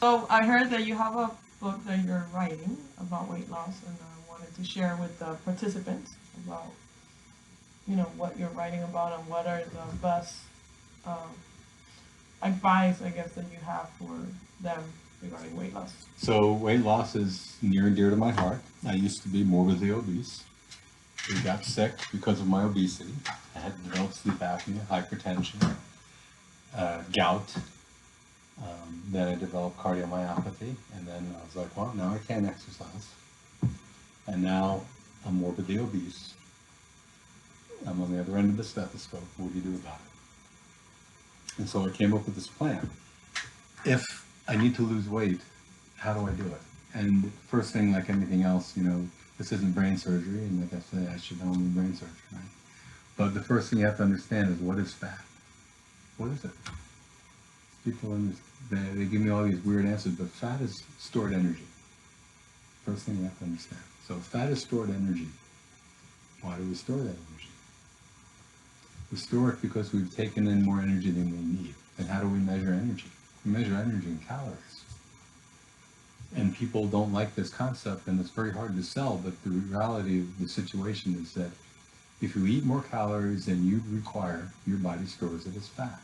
So I heard that you have a book that you're writing about weight loss, and I wanted to share with the participants about, what you're writing about and what are the best um, advice, I guess, that you have for them regarding weight loss. So weight loss is near and dear to my heart. I used to be morbidly obese. I got sick because of my obesity. I had developed sleep apnea, hypertension, gout. Then I developed cardiomyopathy, and then I was like, well, now I can't exercise. And now I'm morbidly obese. I'm on the other end of the stethoscope. What do you do about it? And so I came up with this plan. If I need to lose weight, how do I do it? And first thing, like anything else, this isn't brain surgery, and like I say, I should only brain surgery, right? But the first thing you have to understand is, what is fat? What is it? People they give me all these weird answers, but fat is stored energy. First thing you have to understand. So fat is stored energy. Why do we store that energy? We store it because we've taken in more energy than we need. And how do we measure energy? We measure energy in calories. And people don't like this concept, and it's very hard to sell, but the reality of the situation is that if you eat more calories than you require, your body stores it as fat.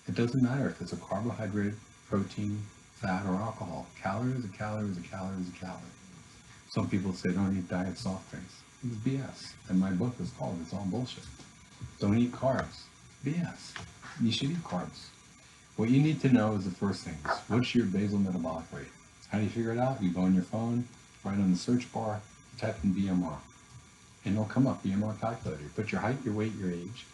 It doesn't matter if it's a carbohydrate, protein, fat, or alcohol. Calorie is a calorie is a calorie is a calorie. Some people say don't eat diet soft drinks. It's BS. And my book is called It's All Bullshit. Don't eat carbs. BS. You should eat carbs. What you need to know is the first thing. What's your basal metabolic rate? How do you figure it out? You go on your phone, right on the search bar, type in BMR. And it'll come up, BMR calculator. Put your height, your weight, your age.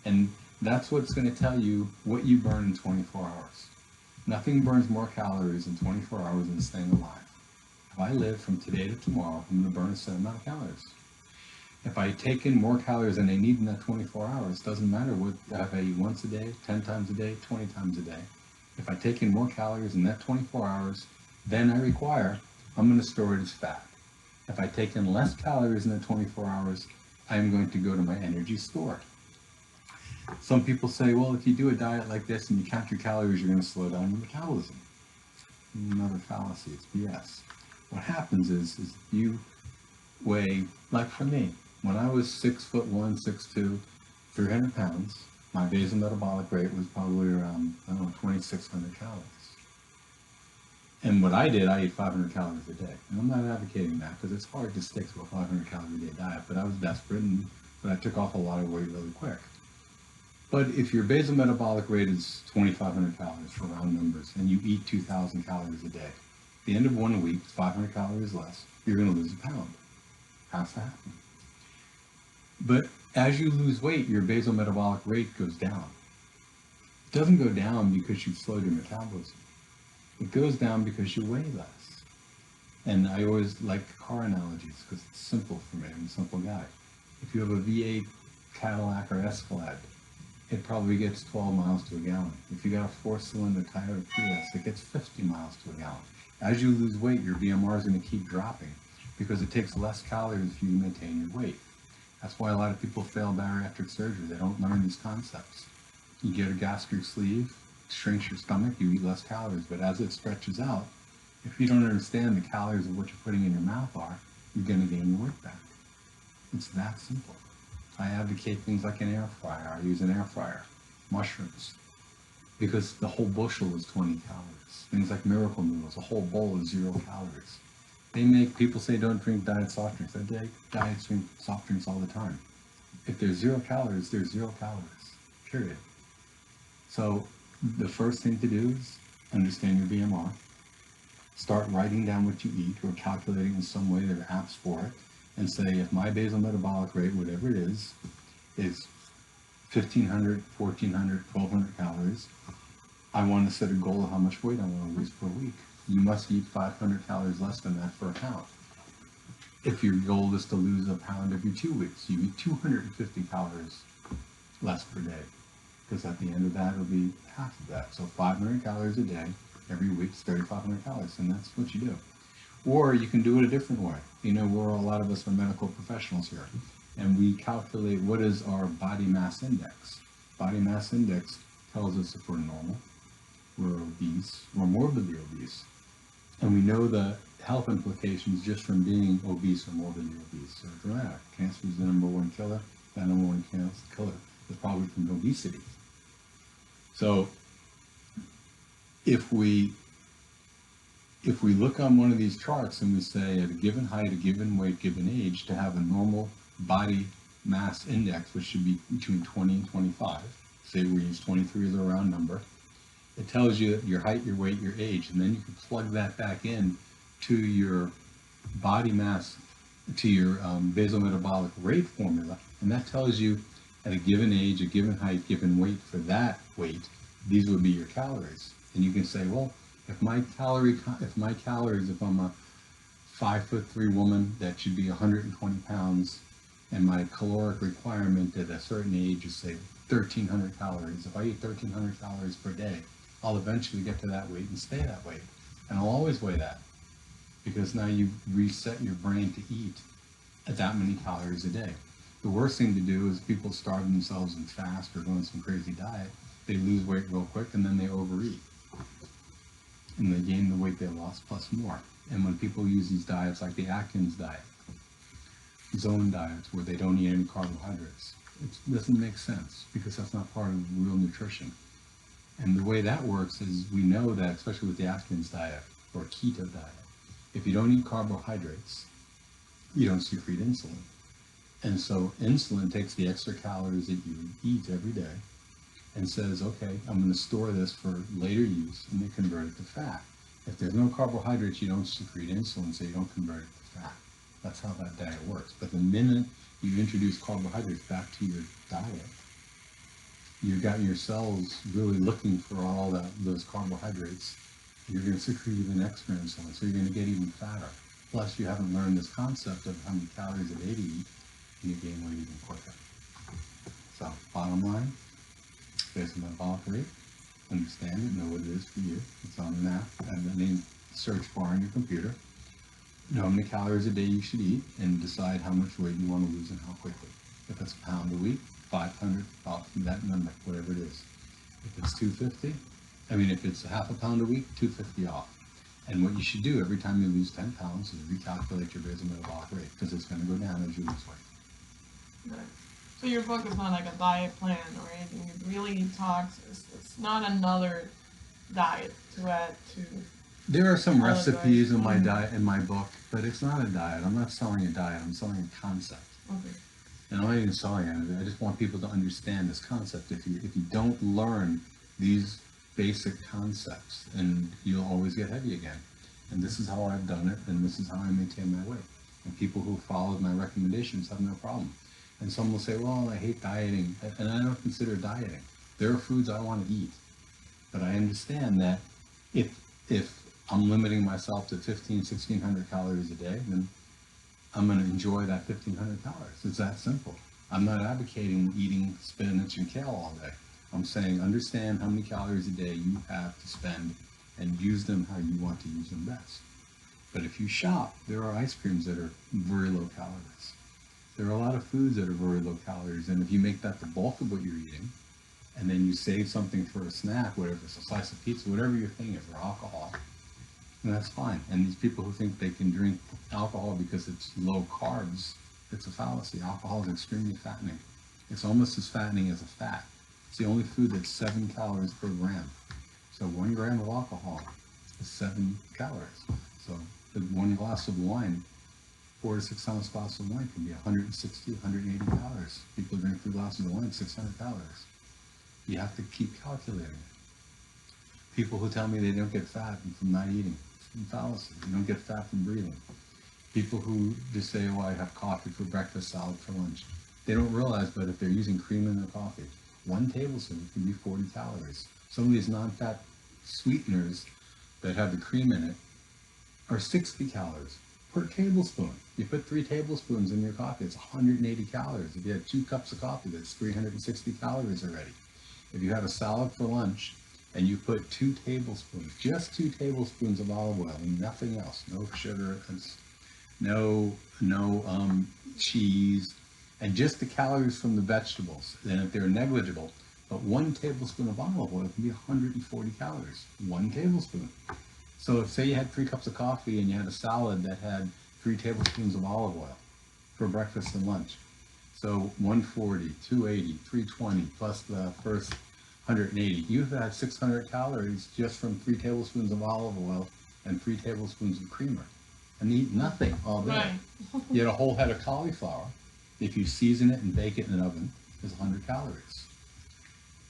And that's what's going to tell you what you burn in 24 hours. Nothing burns more calories in 24 hours than staying alive. If I live from today to tomorrow, I'm going to burn a certain amount of calories. If I take in more calories than I need in that 24 hours, doesn't matter what if I eat once a day, 10 times a day, 20 times a day. If I take in more calories in that 24 hours than I require, I'm going to store it as fat. If I take in less calories in that 24 hours, I'm going to go to my energy store. Some people say, well, if you do a diet like this and you count your calories, you're going to slow down your metabolism. Another fallacy, it's BS. What happens is you weigh, like for me, when I was 6'1", 6'2", 300 pounds, my basal metabolic rate was probably around, 2,600 calories. And what I did, I ate 500 calories a day. And I'm not advocating that because it's hard to stick to a 500 calorie a day diet, but I was desperate, but I took off a lot of weight really quick. But if your basal metabolic rate is 2,500 calories for round numbers, and you eat 2,000 calories a day, at the end of 1 week, 500 calories less, you're going to lose a pound. Has to happen. But as you lose weight, your basal metabolic rate goes down. It doesn't go down because you've slowed your metabolism. It goes down because you weigh less. And I always like car analogies because it's simple for me. I'm a simple guy. If you have a V8 Cadillac or Escalade, it probably gets 12 miles to a gallon. If you got a 4-cylinder Toyota Prius, it gets 50 miles to a gallon. As you lose weight, your BMR is going to keep dropping because it takes less calories for you to maintain your weight. That's why a lot of people fail bariatric surgery. They don't learn these concepts. You get a gastric sleeve, shrinks your stomach, you eat less calories, but as it stretches out, if you don't understand the calories of what you're putting in your mouth are, you're going to gain your weight back. It's that simple. I advocate things like an air fryer. I use an air fryer. Mushrooms. Because the whole bushel is 20 calories. Things like Miracle Noodles, a whole bowl is 0 calories. People say don't drink diet soft drinks. I drink soft drinks all the time. If there's 0 calories, there's 0 calories. Period. So the first thing to do is understand your BMR. Start writing down what you eat or calculating in some way. There are apps for it. And say, if my basal metabolic rate, whatever it is 1,500, 1,400, 1,200 calories, I want to set a goal of how much weight I want to lose per week. You must eat 500 calories less than that for a pound. If your goal is to lose a pound every 2 weeks, you eat 250 calories less per day. Because at the end of that, it'll be half of that. So 500 calories a day, every week is 3,500 calories, and that's what you do. Or you can do it a different way. A lot of us are medical professionals here, and we calculate what is our body mass index. Body mass index tells us if we're normal, we're obese, we're morbidly obese, And we know the health implications just from being obese or morbidly obese. So dramatic. Cancer is the number one killer. That number one killer is probably from obesity. So if we look on one of these charts and we say at a given height, a given weight, given age, to have a normal body mass index, which should be between 20 and 25, say we use 23 as a round number, it tells you your height, your weight, your age, and then you can plug that back in to your body mass, to your basal metabolic rate formula, and that tells you at a given age, a given height, given weight for that weight, these would be your calories. And you can say, well, if I'm a 5'3" woman that should be 120 pounds, and my caloric requirement at a certain age is say 1,300 calories. If I eat 1,300 calories per day, I'll eventually get to that weight and stay that weight. And I'll always weigh that, because now you've reset your brain to eat at that many calories a day. The worst thing to do is people starve themselves and fast or go on some crazy diet. They lose weight real quick and then they overeat. And they gain the weight they lost plus more. And when people use these diets like the Atkins diet, zone diets where they don't eat any carbohydrates, it doesn't make sense, because that's not part of real nutrition. And the way that works is, we know that, especially with the Atkins diet or keto diet, if you don't eat carbohydrates, you don't secrete insulin. And so insulin takes the extra calories that you eat every day and says, okay, I'm going to store this for later use, and they convert it to fat. If there's no carbohydrates, you don't secrete insulin, so you don't convert it to fat. That's how that diet works. But the minute you introduce carbohydrates back to your diet, you've got your cells really looking for all those carbohydrates. You're going to secrete even extra insulin, so you're going to get even fatter. Plus, you haven't learned this concept of how many calories a day to eat, and you gain weight even quicker. So, bottom line, basal metabolic rate, understand it, know what it is for you. It's on the map and any search bar on your computer. Know how many calories a day you should eat, and decide how much weight you want to lose and how quickly. If it's a pound a week, 500, about that number, whatever it is. If it's 250, if it's a half a pound a week, 250 off. And what you should do every time you lose 10 pounds is recalculate your basal metabolic rate, because it's going to go down as you lose weight. Right. So your book is not like a diet plan or anything. It really talks. It's not another diet to add to. There are some other recipes diets. in my diet, in my book, but it's not a diet. I'm not selling a diet. I'm selling a concept. Okay. And I'm not even selling it. I just want people to understand this concept. If you don't learn these basic concepts, and you'll always get heavy again. And this is how I've done it, and this is how I maintain my weight. And people who followed my recommendations have no problem. And some will say, well, I hate dieting, and I don't consider dieting. There are foods I want to eat, but I understand that if I'm limiting myself to 1,600 calories a day, then I'm going to enjoy that 1,500 calories. It's that simple. I'm not advocating eating spinach and kale all day. I'm saying understand how many calories a day you have to spend and use them how you want to use them best. But if you shop, there are ice creams that are very low calories. There are a lot of foods that are very low calories, and if you make that the bulk of what you're eating, and then you save something for a snack, whatever, it's a slice of pizza, whatever your thing is, or alcohol, then that's fine. And these people who think they can drink alcohol because it's low carbs, it's a fallacy. Alcohol is extremely fattening. It's almost as fattening as a fat. It's the only food that's 7 calories per gram. So 1 gram of alcohol is 7 calories. So the 1 glass of wine, 4 to 6 ounce glass of wine, can be 160, 180 calories. People drink 2 glasses of wine, 600 calories. You have to keep calculating it. People who tell me they don't get fat from not eating, it's a fallacy. You don't get fat from breathing. People who just say, oh, I have coffee for breakfast, salad for lunch. They don't realize, but if they're using cream in their coffee, 1 tablespoon can be 40 calories. Some of these non-fat sweeteners that have the cream in it are 60 calories per tablespoon. You put 3 tablespoons in your coffee, it's 180 calories. If you had 2 cups of coffee, that's 360 calories already. If you have a salad for lunch and you put 2 tablespoons, just 2 tablespoons of olive oil and nothing else, no sugar, no cheese, and just the calories from the vegetables, then if they're negligible, but 1 tablespoon of olive oil can be 140 calories. 1 tablespoon. So if say you had 3 cups of coffee and you had a salad that had 3 tablespoons of olive oil for breakfast and lunch. So 140, 280, 320 plus the first 180. You've had 600 calories just from 3 tablespoons of olive oil and 3 tablespoons of creamer. And eat nothing all day. Right. You had a whole head of cauliflower. If you season it and bake it in an oven, is 100 calories.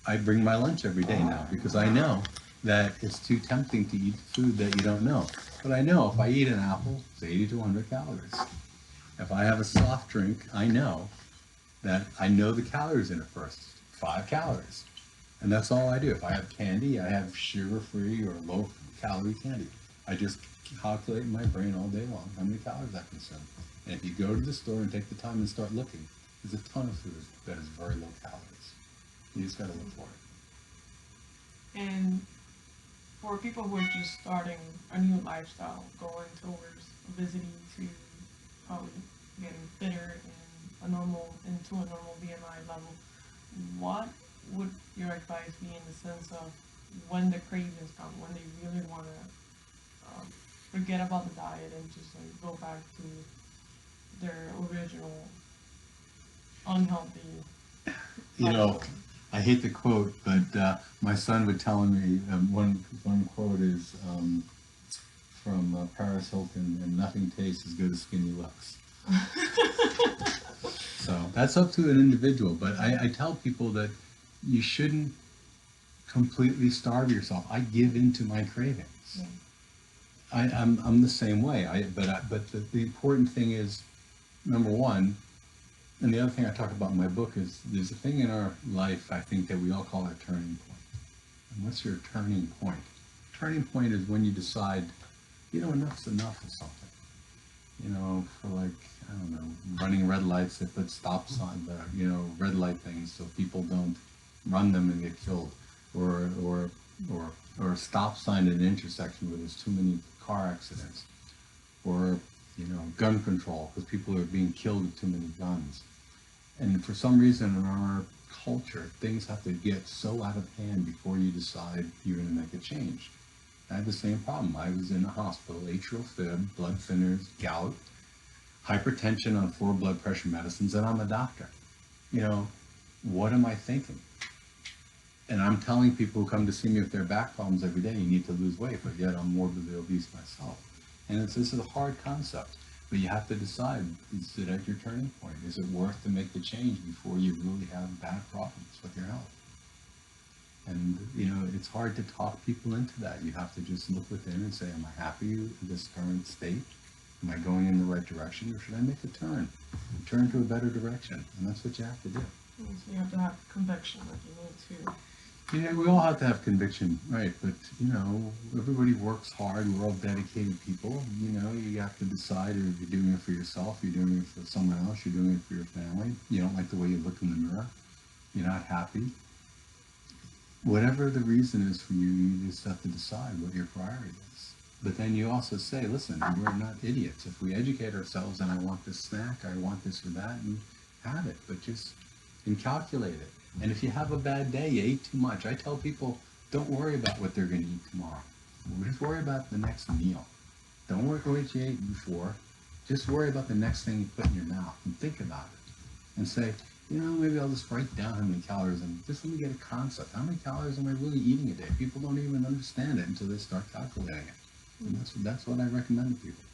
I bring my lunch every day now because I know that it's too tempting to eat food that you don't know. But I know if I eat an apple, it's 80 to 100 calories. If I have a soft drink, I know that I know the calories in it first. 5 calories. And that's all I do. If I have candy, I have sugar-free or low-calorie candy. I just calculate in my brain all day long how many calories I consume. And if you go to the store and take the time and start looking, there's a ton of food that is very low calories. You just got to look for it. And for people who are just starting a new lifestyle, going towards obesity to probably getting fitter and into a normal BMI level, what would your advice be in the sense of when the cravings come, when they really want to forget about the diet and just like go back to their original unhealthy You know, lifestyle? I hate the quote, but my son would tell me one quote is from Paris Hilton, and nothing tastes as good as skinny looks. So that's up to an individual, but I tell people that you shouldn't completely starve yourself. I give in to my cravings. Yeah. I'm the same way. But the important thing is, number one, and the other thing I talk about in my book is there's a thing in our life I think that we all call a turning point. And what's your turning point? Turning point is when you decide, enough's enough of something. For like, I don't know, running red lights, they put stop signs there, red light things so people don't run them and get killed. Or a stop sign at an intersection where there's too many car accidents. Or gun control, because people are being killed with too many guns. And for some reason in our culture, things have to get so out of hand before you decide you're going to make a change. I had the same problem. I was in a hospital, atrial fib, blood thinners, gout, hypertension on 4 blood pressure medicines, and I'm a doctor. What am I thinking? And I'm telling people who come to see me with their back problems every day, you need to lose weight, but yet I'm morbidly obese myself. And this is a hard concept, but you have to decide, is it at your turning point? Is it worth to make the change before you really have bad problems with your health? And, it's hard to talk people into that. You have to just look within and say, am I happy with this current state? Am I going in the right direction, or should I make a turn to a better direction? And that's what you have to do. So you have to have conviction, like you need to. Yeah, we all have to have conviction, right? But, everybody works hard. We're all dedicated people. You have to decide if you're doing it for yourself, you're doing it for someone else, you're doing it for your family. You don't like the way you look in the mirror. You're not happy. Whatever the reason is for you, you just have to decide what your priority is. But then you also say, listen, we're not idiots. If we educate ourselves and I want this snack, I want this or that, and have it. But just calculate it. And if you have a bad day, you ate too much, I tell people, don't worry about what they're going to eat tomorrow. Just worry about the next meal. Don't worry about what you ate before. Just worry about the next thing you put in your mouth and think about it. And say, maybe I'll just write down how many calories, and just let me get a concept. How many calories am I really eating a day? People don't even understand it until they start calculating it. And that's what I recommend to people.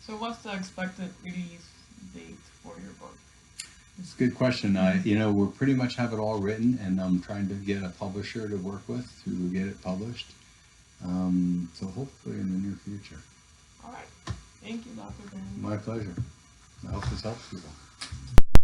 So what's the expected release date for your book? It's a good question. We pretty much have it all written, and I'm trying to get a publisher to work with to get it published. So hopefully in the near future. All right. Thank you, Dr. Vanni. My pleasure. I hope this helps people.